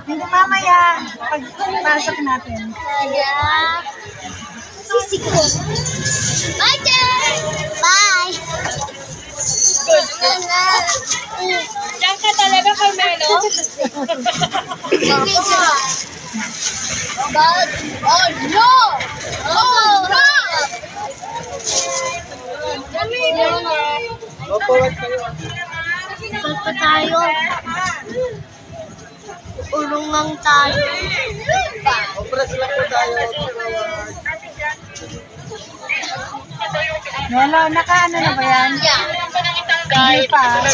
Hindi mamaya, pagpasok natin. Kaya, sisikot. Bye, Jen! Bye! Diyan ka talaga, Carmelo? But, oh no! Oh no! Ikot pa tayo. Urungang tayo. Obras lang po tayo. Lolo, naka-ano na ba yan? Yeah. Hindi pa.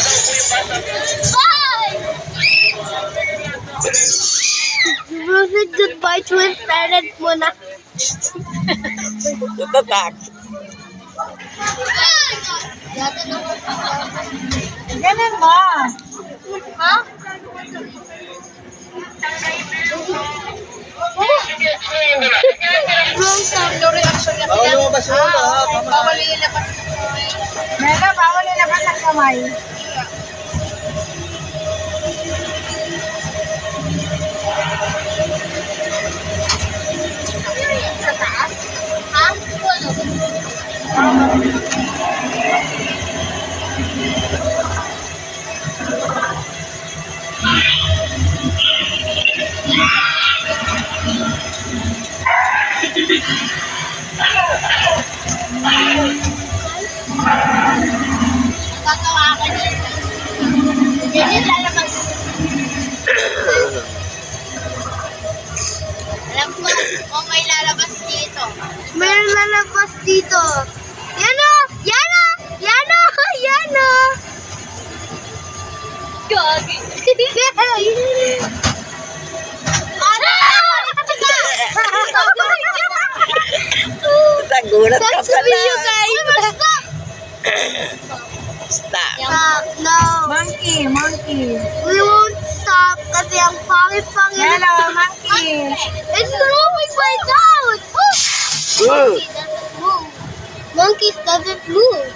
Bye! Rosie, goodbye to his parents muna. Tatak. Ganun mo. Ha? Bawal lumabas yung ulo, ha? Bawal ilabas. Mega, bawal ilabas ang kamay. Sa taas? Ha? Ano? Gagawa ka dito. Hindi lalabas. Alam ko kung may lalabas dito. May lalabas dito. Yan o! Yan o! Yan o! Yan o! Gagi. Nagulat ka That's the pala. video, guys. Stop. Stop. No. Monkey, monkey. We won't stop kasi ang pangit-pangit. Hello, monkey. It's moving my nose. Monkeys doesn't move.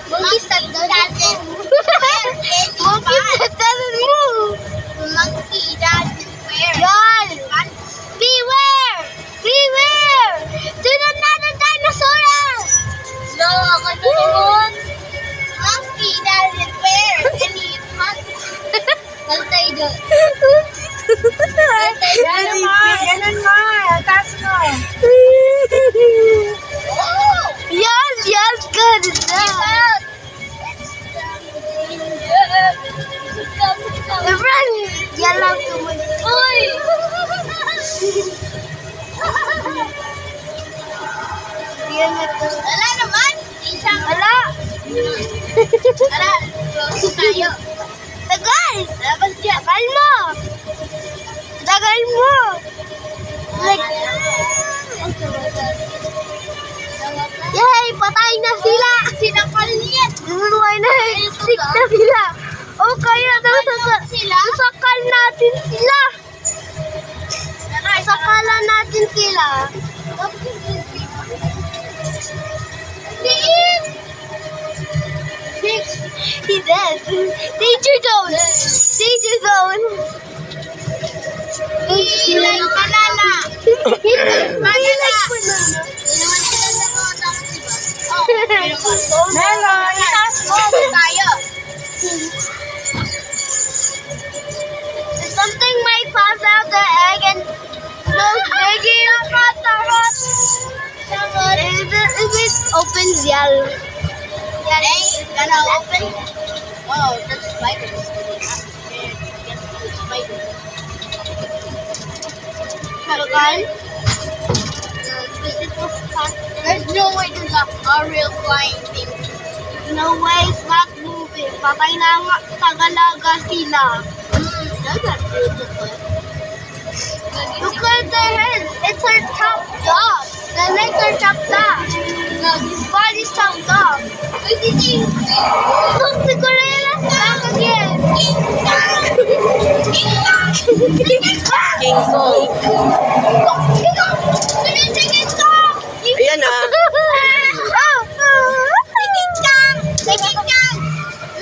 Monkeys doesn't move. Monkeys doesn't move. Monkey doesn't wear. Y'all, beware! Beware! There's another dinosaur! No, ako doon. Monkey doesn't wear any pants. Kaltay doon. Ganun mo, ganun mo. Taas mo. Yan, yan, ganda. Everyone, yellow to me. Uy! Yan na to. Wala naman. Wala. Tara, close tayo. Tagal! Tagal mo! Tagal mo! Like, yay! Patay na sila! Sinakal niya! Buhay na! Stick na sila! O kaya nasakal natin sila! Sakalan natin sila! He's dead! Danger zone! Danger zone! Like banana! Banana! Hello, itaas mo. Tayo. Something might pass out the egg and those eggy if it opens yellow. It's gonna open. Oh, that's spiders. There's no way to lock a real flying thing. No way, it's not moving. Patay na nga, tagalaga sila. That's not beautiful. Look at their heads. It's her top dog. The legs are chopped off. His body's chopped off. Look, the gorilla's back again. King Kong. Ayan na.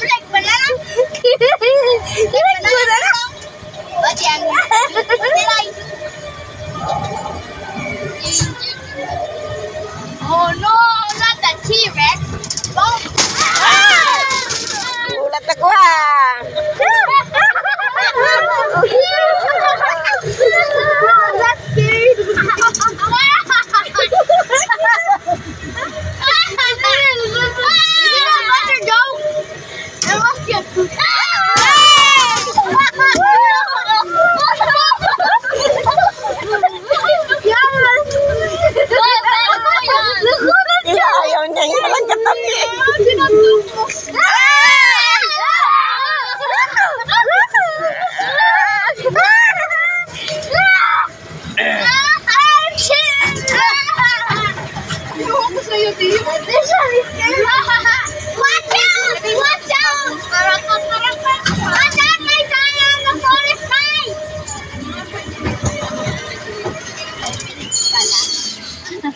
Like banana? Like banana? What yan? Tara.